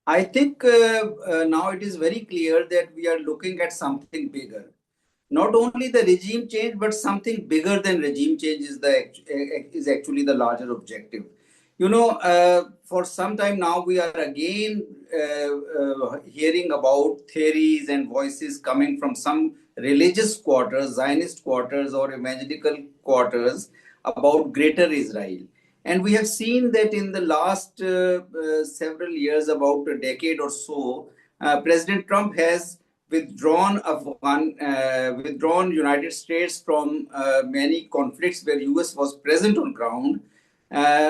I think now it is very clear that we are looking at something bigger. Not only the regime change, but something bigger than regime change is actually the larger objective. For some time now, we are again hearing about theories and voices coming from some religious quarters, Zionist quarters, or evangelical quarters about Greater Israel. And we have seen that in the last several years, about a decade or so, President Trump has withdrawn United States from many conflicts where US was present on ground,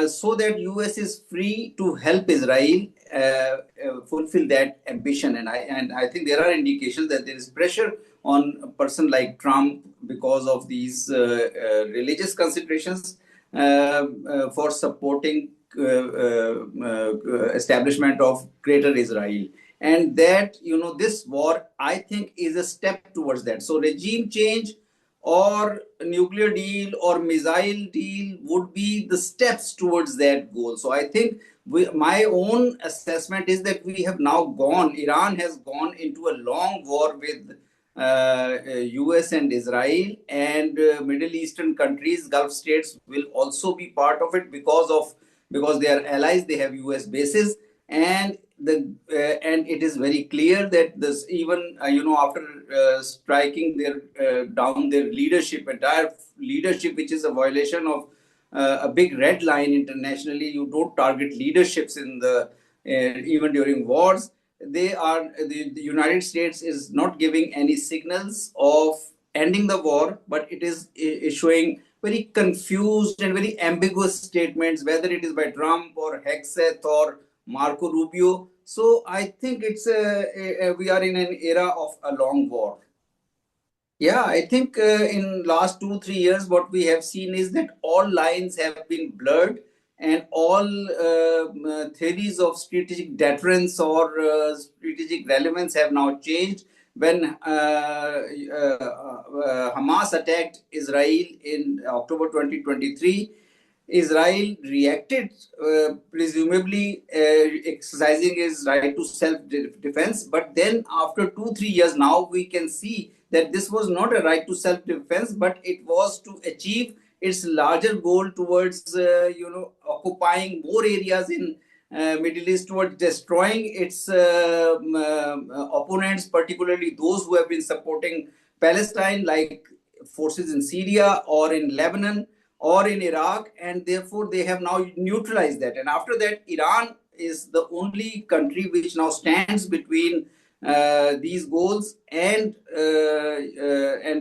so that US is free to help Israel fulfill that ambition. And I think there are indications that there is pressure on a person like Trump because of these religious considerations for supporting establishment of Greater Israel. And that, this war, I think, is a step towards that. So regime change or nuclear deal or missile deal would be the steps towards that goal. So I think my own assessment is that we have now Iran has gone into a long war with US and Israel, and Middle Eastern countries, Gulf states will also be part of it because they are allies, they have US bases, and and it is very clear that this, even after striking their down their entire leadership, which is a violation of a big red line internationally. You don't target leaderships in the even during wars. The United States is not giving any signals of ending the war, but it is issuing very confused and very ambiguous statements, whether it is by Trump or Hegseth or Marco Rubio. So I think we are in an era of a long war. Yeah, I think in last 2 3 years, what we have seen is that all lines have been blurred, and all theories of strategic deterrence or strategic relevance have now changed. When Hamas attacked Israel in October 2023, Israel reacted, presumably exercising his right to self-defense. But then, after 2 3 years, now we can see that this was not a right to self-defense, but it was to achieve its larger goal towards, occupying more areas in Middle East, towards destroying its opponents, particularly those who have been supporting Palestine, like forces in Syria or in Lebanon or in Iraq, and therefore they have now neutralized that. And after that, Iran is the only country which now stands between these goals and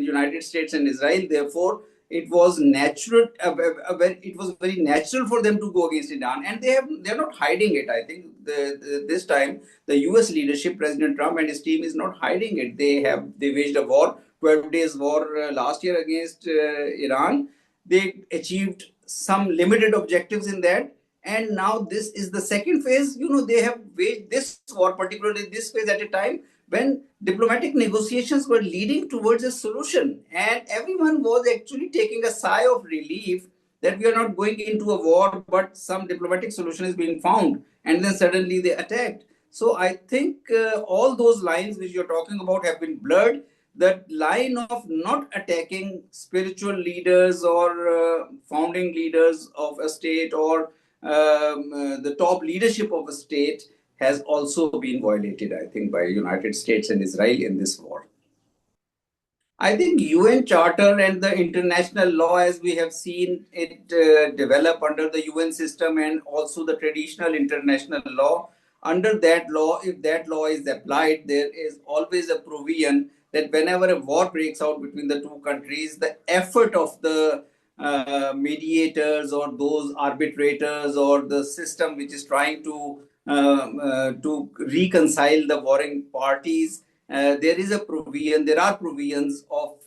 United States and Israel. Therefore, it was natural. It was very natural for them to go against Iran, and they're not hiding it. I think this time the U.S. leadership, President Trump and his team, is not hiding it. They waged a war, 12 days war last year against Iran. They achieved some limited objectives in that, and now this is the second phase. They have waged this war, particularly this phase, at a time when diplomatic negotiations were leading towards a solution, and everyone was actually taking a sigh of relief that we are not going into a war, but some diplomatic solution is being found, and then suddenly they attacked. So I think all those lines which you're talking about have been blurred. The line of not attacking spiritual leaders or founding leaders of a state, or the top leadership of a state, has also been violated, I think, by United States and Israel in this war. I think UN Charter and the international law, as we have seen it develop under the UN system, and also the traditional international law. Under that law, if that law is applied, there is always a provision that whenever a war breaks out between the two countries, the effort of the mediators or those arbitrators or the system which is trying to reconcile the warring parties, there are provisions of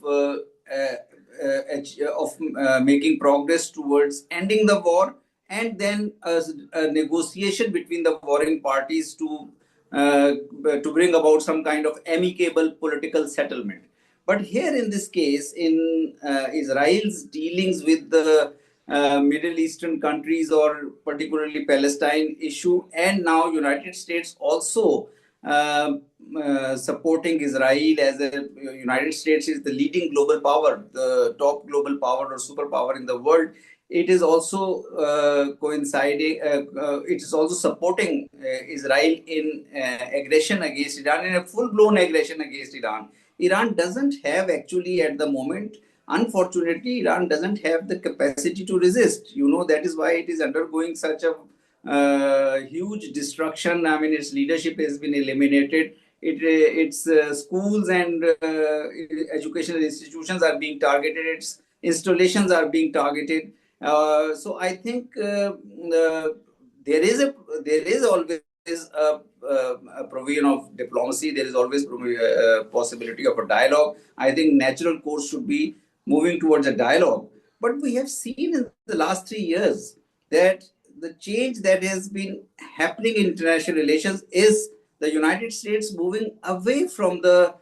making progress towards ending the war, and then a negotiation between the warring parties to bring about some kind of amicable political settlement. But here in this case, in Israel's dealings with the Middle Eastern countries or particularly Palestine issue, and now United States also uh, supporting Israel as a United States is the leading global power, the top global power or superpower in the world. It is also coinciding. It is also supporting Israel in aggression against Iran, in a full-blown aggression against Iran. Iran doesn't have actually at the moment. Unfortunately, Iran doesn't have the capacity to resist. That is why it is undergoing such a huge destruction. I mean, its leadership has been eliminated. Its schools and educational institutions are being targeted. Its installations are being targeted. So I think there is a there is always a provision of diplomacy. There is always a possibility of a dialogue. I think natural course should be moving towards a dialogue. But we have seen in the last 3 years that the change that has been happening in international relations is the United States moving away from the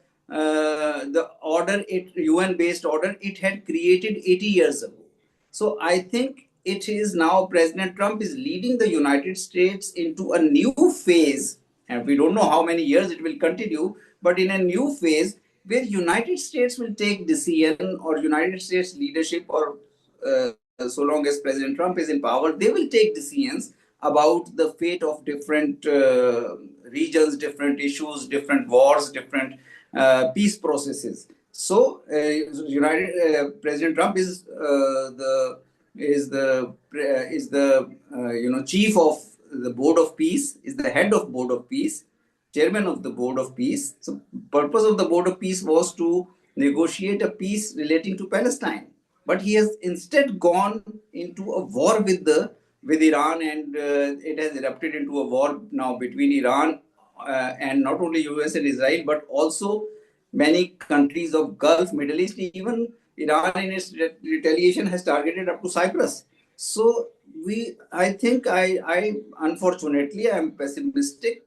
order, UN based order it had created 80 years ago. So I think it is now President Trump is leading the United States into a new phase, and we don't know how many years it will continue, but in a new phase where United States will take decision, or United States leadership, or so long as President Trump is in power, they will take decisions about the fate of different regions, different issues, different wars, different peace processes. So, United President Trump is the chief of the board of peace, is the head of board of peace, chairman of the board of peace. So, purpose of the board of peace was to negotiate a peace relating to Palestine, but he has instead gone into a war with Iran, and it has erupted into a war now between Iran and not only US and Israel, but also many countries of Gulf, Middle East, even Iran in its retaliation has targeted up to Cyprus. So I think I unfortunately I'm pessimistic,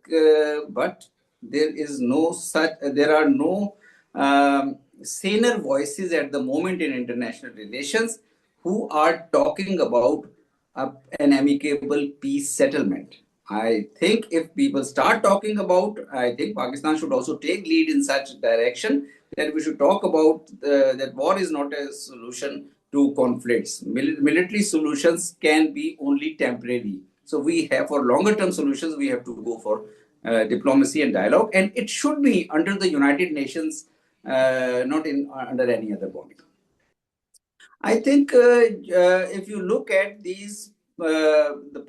but there are no saner voices at the moment in international relations who are talking about an amicable peace settlement. I think if people start talking about, I think Pakistan should also take lead in such direction, that we should talk about that war is not a solution to conflicts. Military solutions can be only temporary. So we have, for longer term solutions, we have to go for diplomacy and dialogue, and it should be under the United Nations, not under any other body. I think if you look at these the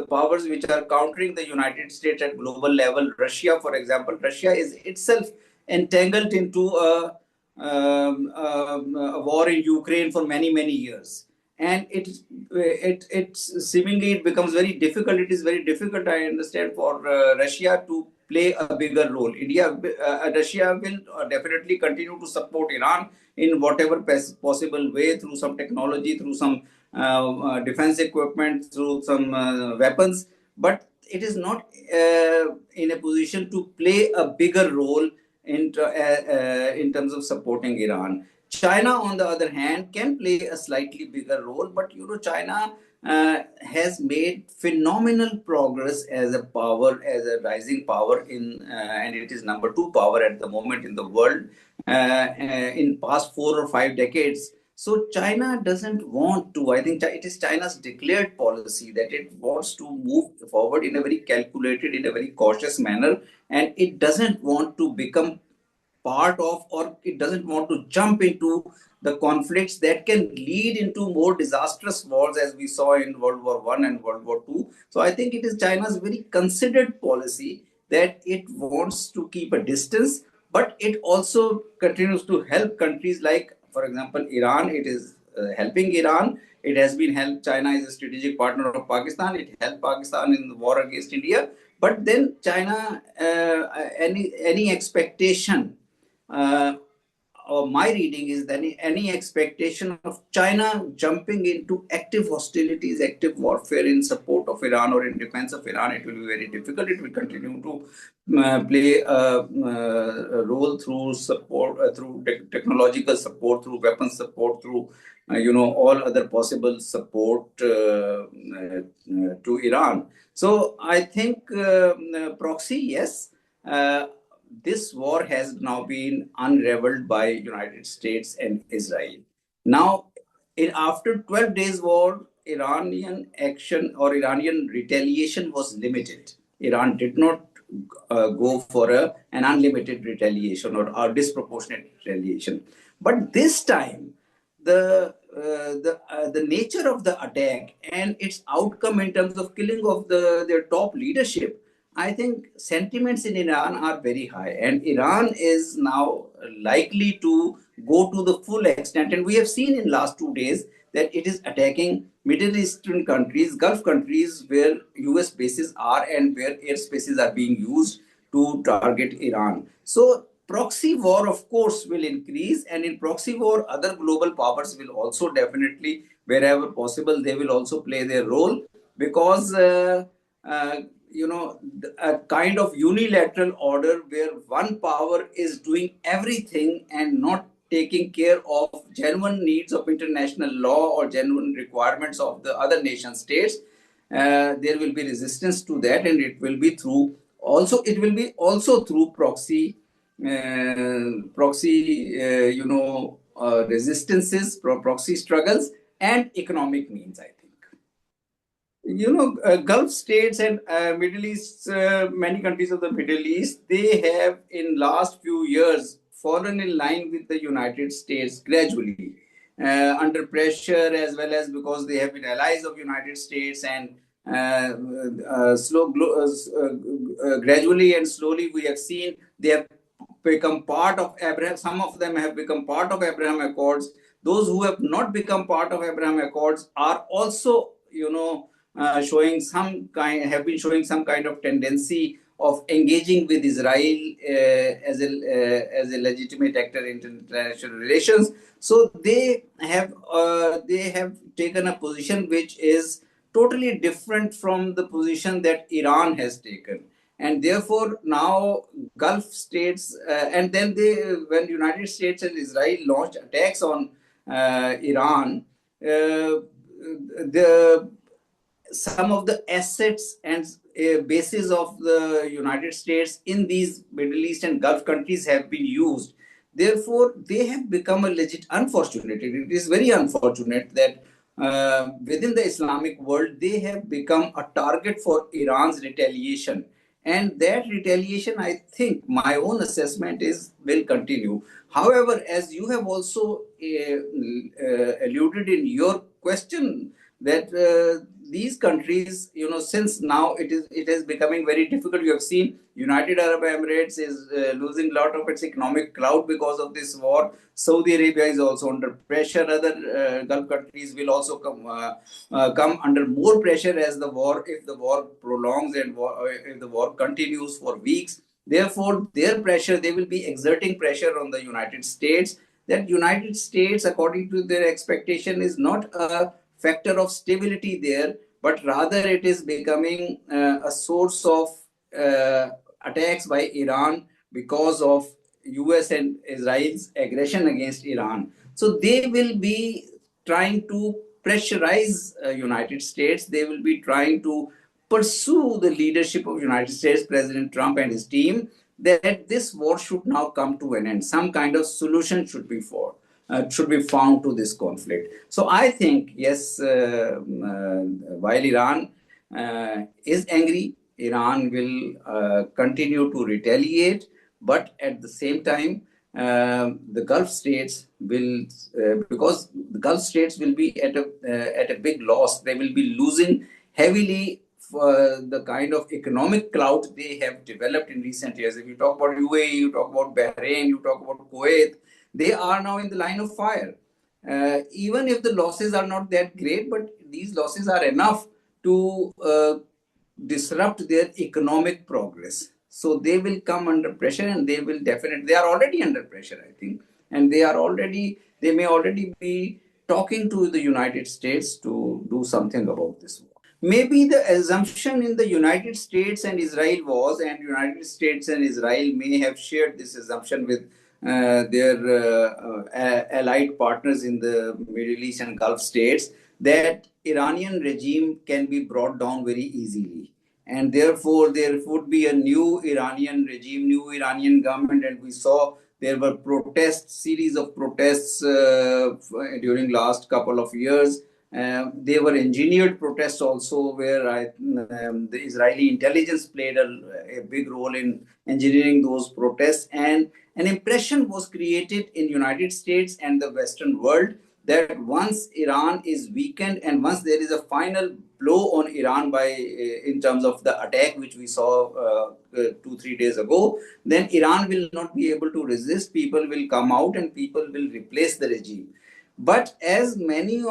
powers which are countering the United States at global level, Russia, for example, Russia is itself entangled into a war in Ukraine for many years, and it seemingly it becomes very difficult. It is very difficult, I understand, for Russia to play a bigger role. Russia will definitely continue to support Iran in whatever possible way, through some technology, through some defense equipment, through some weapons, but it is not in a position to play a bigger role in terms of supporting Iran. China, on the other hand, can play a slightly bigger role, but China has made phenomenal progress as a power, as a rising power and it is number two power at the moment in the world in past 4 or 5 decades. So China doesn't want to. I think it is China's declared policy that it wants to move forward in a very calculated, in a very cautious manner, and it doesn't want to become part of, or it doesn't want to jump into the conflicts that can lead into more disastrous wars, as we saw in World War One and World War Two. So I think it is China's very considered policy that it wants to keep a distance, but it also continues to help countries like, for example, Iran. It is helping Iran. It has been helped. China is a strategic partner of Pakistan. It helped Pakistan in the war against India. But then China, any expectation uh, my reading is that any expectation of China jumping into active hostilities, active warfare in support of Iran or in defense of Iran, it will be very difficult. It will continue to play a role through support, through technological support, through weapon support, through all other possible support to Iran. So I think proxy, yes. This war has now been unraveled by United States and Israel. Now, after 12 days war, Iranian action or Iranian retaliation was limited. Iran did not go for an unlimited retaliation or disproportionate retaliation. But this time, the nature of the attack and its outcome in terms of killing of their top leadership, I think sentiments in Iran are very high, and Iran is now likely to go to the full extent. And we have seen in last 2 days that it is attacking Middle Eastern countries, Gulf countries where US bases are and where airspaces are being used to target Iran. So proxy war, of course, will increase, and in proxy war, other global powers will also definitely, wherever possible, they will also play their role because. Uh, a kind of unilateral order where one power is doing everything and not taking care of genuine needs of international law or genuine requirements of the other nation states, there will be resistance to that, and it will be through through proxy resistances, proxy struggles, and economic means, I think. Gulf states and Middle East, many countries of the Middle East, they have in last few years fallen in line with the United States gradually, under pressure as well as because they have been allies of United States and gradually and slowly we have seen they have become part of Abraham. Some of them have become part of Abraham Accords. Those who have not become part of Abraham Accords are also, showing some kind have been showing some kind of tendency of engaging with Israel as a legitimate actor in international relations. So they have taken a position which is totally different from the position that Iran has taken, and therefore now Gulf states and then when United States and Israel launched attacks on Iran, the some of the assets and bases of the United States in these Middle East and Gulf countries have been used. Therefore, they have become a legit. Unfortunately, it is very unfortunate that within the Islamic world, they have become a target for Iran's retaliation. And that retaliation, I think, my own assessment is will continue. However, as you have also alluded in your question, that these countries, since now it is becoming very difficult. You have seen United Arab Emirates is losing a lot of its economic clout because of this war. Saudi Arabia is also under pressure. Other Gulf countries will also come under more pressure as if the war prolongs and if the war continues for weeks. Therefore, they will be exerting pressure on the United States. That United States, according to their expectation, is not a factor of stability there, but rather it is becoming a source of attacks by Iran because of US and Israel's aggression against Iran. So they will be trying to pressurize United States. They will be trying to pursue the leadership of United States, President Trump and his team, that this war should now come to an end. Some kind of solution should be found to this conflict. So I think, yes, while Iran is angry, Iran will continue to retaliate, but at the same time, the Gulf states will, because the Gulf states will be at a big loss. They will be losing heavily for the kind of economic clout they have developed in recent years. If you talk about UAE, you talk about Bahrain, you talk about Kuwait, they are now in the line of fire. Even if the losses are not that great, but these losses are enough to disrupt their economic progress. So they will come under pressure, and they are already under pressure, I think. and they may already be talking to the United States to do something about this war. Maybe the assumption in the United States and Israel was, and United States and Israel may have shared this assumption with their allied partners in the Middle East and Gulf states, that Iranian regime can be brought down very easily. And therefore, there would be a new Iranian regime, new Iranian government. And we saw there were protests, series of protests during last couple of years. They were engineered protests also, where the Israeli intelligence played a big role in engineering those protests, and an impression was created in United States and the Western world that once Iran is weakened and once there is a final blow on Iran by in terms of the attack which we saw 2-3 days ago, then Iran will not be able to resist. People will come out and people will replace the regime. But as many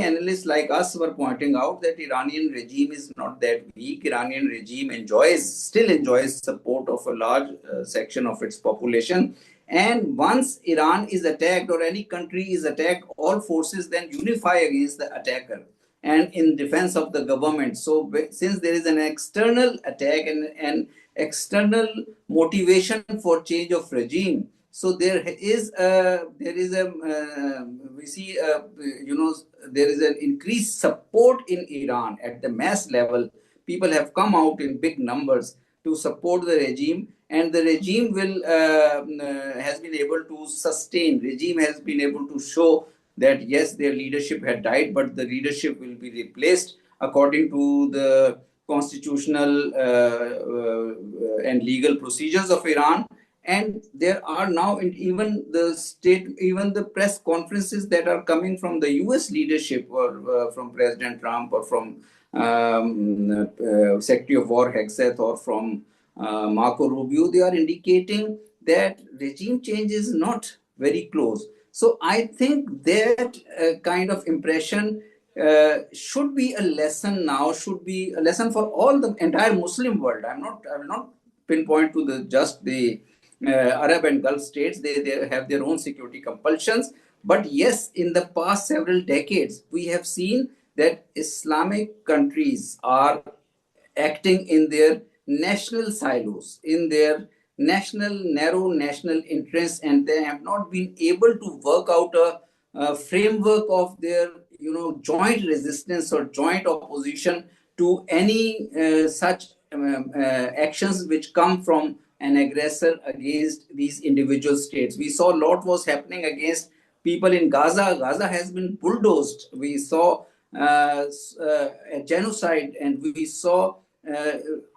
analysts like us were pointing out, that Iranian regime is not that weak. Iranian regime still enjoys support of a large section of its population. And once Iran is attacked or any country is attacked, all forces then unify against the attacker and in defense of the government. So since there is an external attack and an external motivation for change of regime, so we see there is an increased support in Iran at the mass level. People have come out in big numbers to support the regime, and the regime has been able to sustain. Regime has been able to show that yes, their leadership had died, but the leadership will be replaced according to the constitutional and legal procedures of Iran. And there are now even the press conferences that are coming from the US leadership, or from President Trump, or from Secretary of War Hegseth, or from Marco Rubio. They are indicating that regime change is not very close. So I think that kind of impression should be a lesson now, should be a lesson for all the entire Muslim world. I will not pinpoint to just the Arab and Gulf states. They have their own security compulsions. But yes, in the past several decades, we have seen that Islamic countries are acting in their national silos, in their narrow national interests, and they have not been able to work out a framework of their joint resistance or joint opposition to any such actions which come from an aggressor against these individual states. We saw a lot was happening against people in Gaza. Gaza has been bulldozed. We saw a genocide, and we saw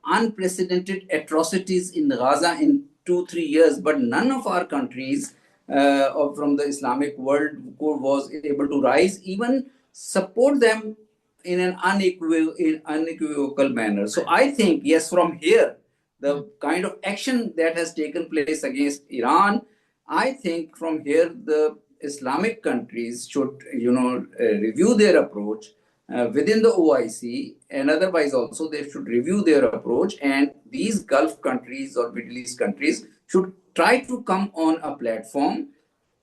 unprecedented atrocities in Gaza in 2-3 years. But none of our countries from the Islamic world was able to rise, even support them in an unequivocal manner. So I think, yes, from here, the kind of action that has taken place against Iran, I think from here the Islamic countries should, review their approach within the OIC, and otherwise also they should review their approach, and these Gulf countries or Middle East countries should try to come on a platform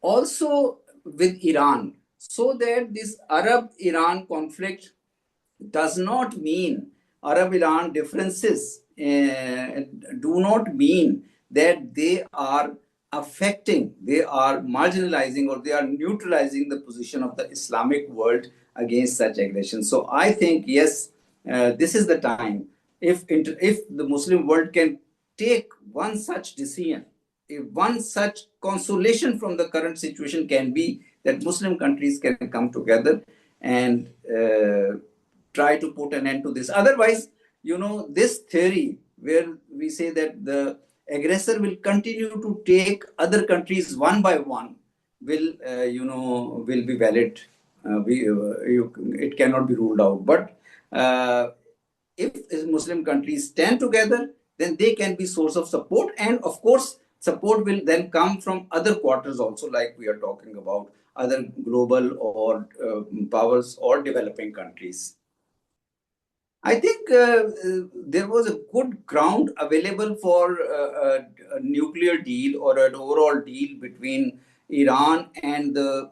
also with Iran, so that this Arab-Iran conflict does not mean Arab-Iran differences do not mean that they are affecting, they are marginalizing, or they are neutralizing the position of the Islamic world against such aggression. So I think, yes, this is the time. If the Muslim world can take one such decision, if one such consolation from the current situation can be that Muslim countries can come together and try to put an end to this. Otherwise, this theory where we say that the aggressor will continue to take other countries one by one will be valid. It cannot be ruled out. But if Muslim countries stand together, then they can be source of support. And of course, support will then come from other quarters also, like we are talking about other global or powers or developing countries. I think there was a good ground available for a nuclear deal or an overall deal between Iran and the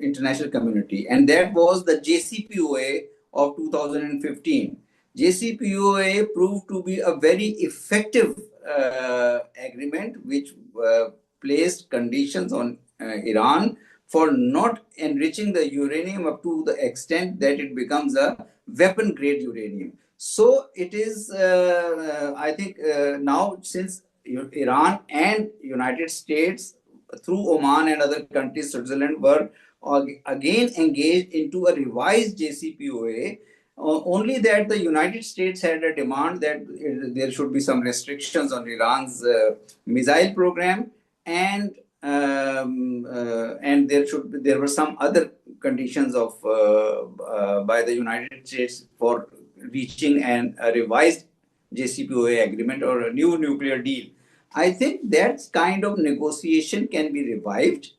international community, and that was the JCPOA of 2015. JCPOA proved to be a very effective agreement which placed conditions on Iran for not enriching the uranium up to the extent that it becomes a weapon grade uranium. So it is, I think, now since Iran and United States through Oman and other countries, Switzerland, were again engaged into a revised JCPOA. Only that the United States had a demand that there should be some restrictions on Iran's missile program, and there were some other conditions of by the United States for reaching a revised JCPOA agreement or a new nuclear deal. I think that kind of negotiation can be revived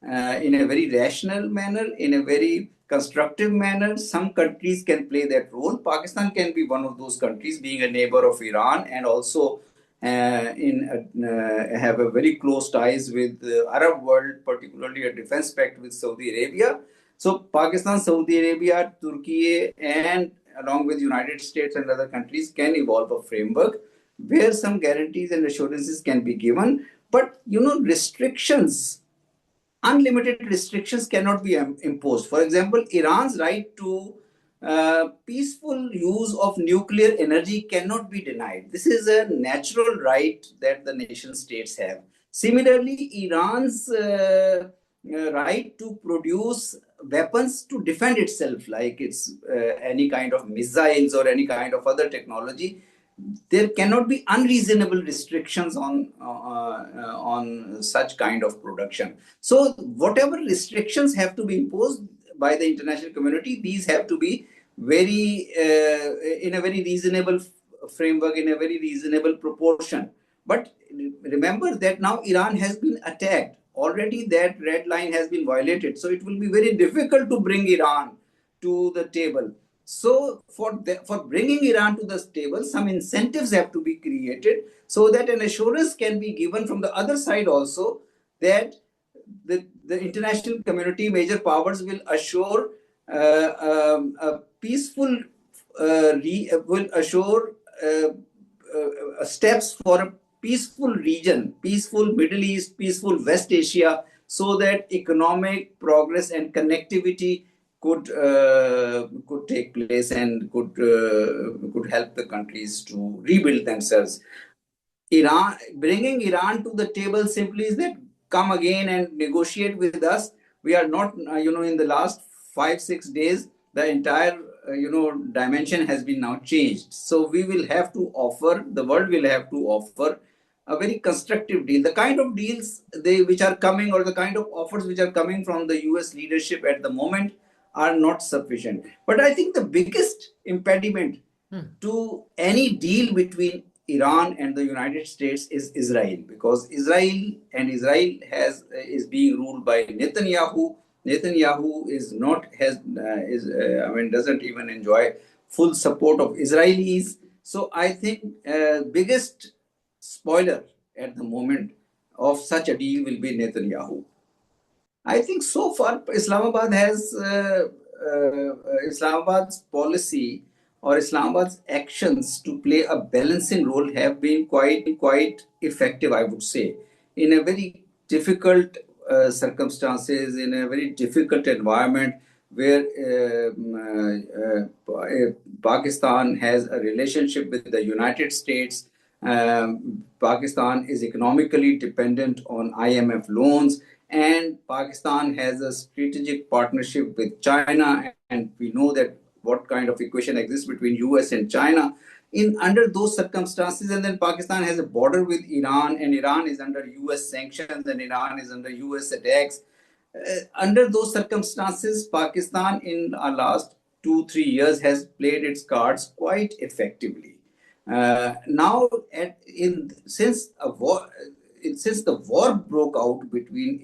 in a very rational manner, in a very constructive manner. Some countries can play that role. Pakistan can be one of those countries, being a neighbor of Iran and also have a very close ties with the Arab world, particularly a defense pact with Saudi Arabia. So Pakistan, Saudi Arabia, Turkey, and along with United States and other countries can evolve a framework where some guarantees and assurances can be given. But restrictions, unlimited restrictions cannot be imposed. For example, Iran's right to peaceful use of nuclear energy cannot be denied. This is a natural right that the nation states have. Similarly, Iran's right to produce weapons to defend itself, like it's any kind of missiles or any kind of other technology, there cannot be unreasonable restrictions on such kind of production. So whatever restrictions have to be imposed by the international community, these have to be very in a very reasonable framework, in a very reasonable proportion. But remember that now Iran has been attacked already, that red line has been violated, so it will be very difficult to bring Iran to the table. So for bringing Iran to the table, some incentives have to be created so that an assurance can be given from the other side also that the international community, major powers will assure a peaceful, will assure steps for a peaceful region, peaceful Middle East, peaceful West Asia, so that economic progress and connectivity could take place and could help the countries to rebuild themselves. Iran, bringing Iran to the table simply is that come again and negotiate with us. We are not, in the last 5-6 days, the entire, dimension has been now changed. So we will have to offer, the world will have to offer a very constructive deal. The kind of deals which are coming, or the kind of offers which are coming from the US leadership at the moment, are not sufficient. But I think the biggest impediment to any deal between Iran and the United States is Israel, because Israel is being ruled by Netanyahu. Netanyahu is not has is I mean doesn't even enjoy full support of Israelis. So I think biggest spoiler at the moment of such a deal will be Netanyahu. I think so far Islamabad's policy or Islamabad's actions to play a balancing role have been quite effective, I would say, in a very difficult circumstances, in a very difficult environment where Pakistan has a relationship with the United States. Pakistan is economically dependent on IMF loans, and Pakistan has a strategic partnership with China, and we know that what kind of equation exists between US and China. In under those circumstances, and then Pakistan has a border with Iran, and Iran is under US sanctions, and Iran is under US attacks. Under those circumstances, Pakistan in our last 2-3 years has played its cards quite effectively. Now, since the war broke out between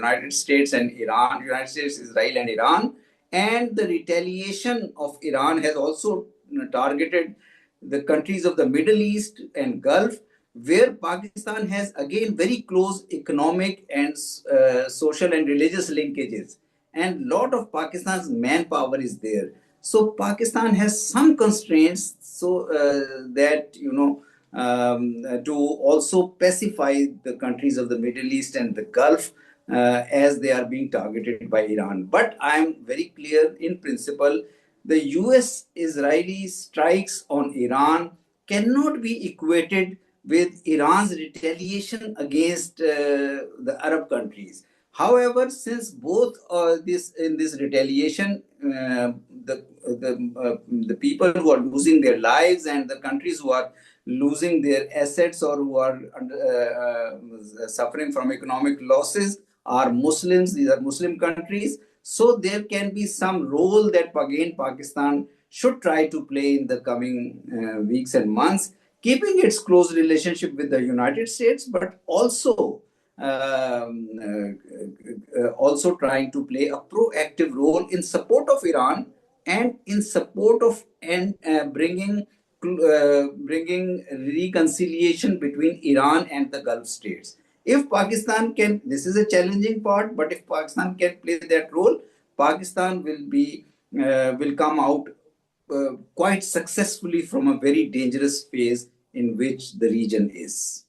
United States and Iran, United States, Israel, and Iran And the retaliation of Iran has also targeted the countries of the Middle East and Gulf, where Pakistan has again very close economic and social and religious linkages. And lot of Pakistan's manpower is there. So Pakistan has some constraints so that to also pacify the countries of the Middle East and the Gulf as they are being targeted by Iran. But I am very clear in principle the US Israeli strikes on Iran cannot be equated with Iran's retaliation against the Arab countries. However, since both this in this retaliation, the people who are losing their lives and the countries who are losing their assets or who are suffering from economic losses are Muslims. These are Muslim countries. So there can be some role that again Pakistan should try to play in the coming weeks and months, keeping its close relationship with the United States, but also trying to play a proactive role in support of Iran and in support of and bringing reconciliation between Iran and the Gulf states. If Pakistan can, this is a challenging part, but if Pakistan can play that role, Pakistan will come out quite successfully from a very dangerous phase in which the region is.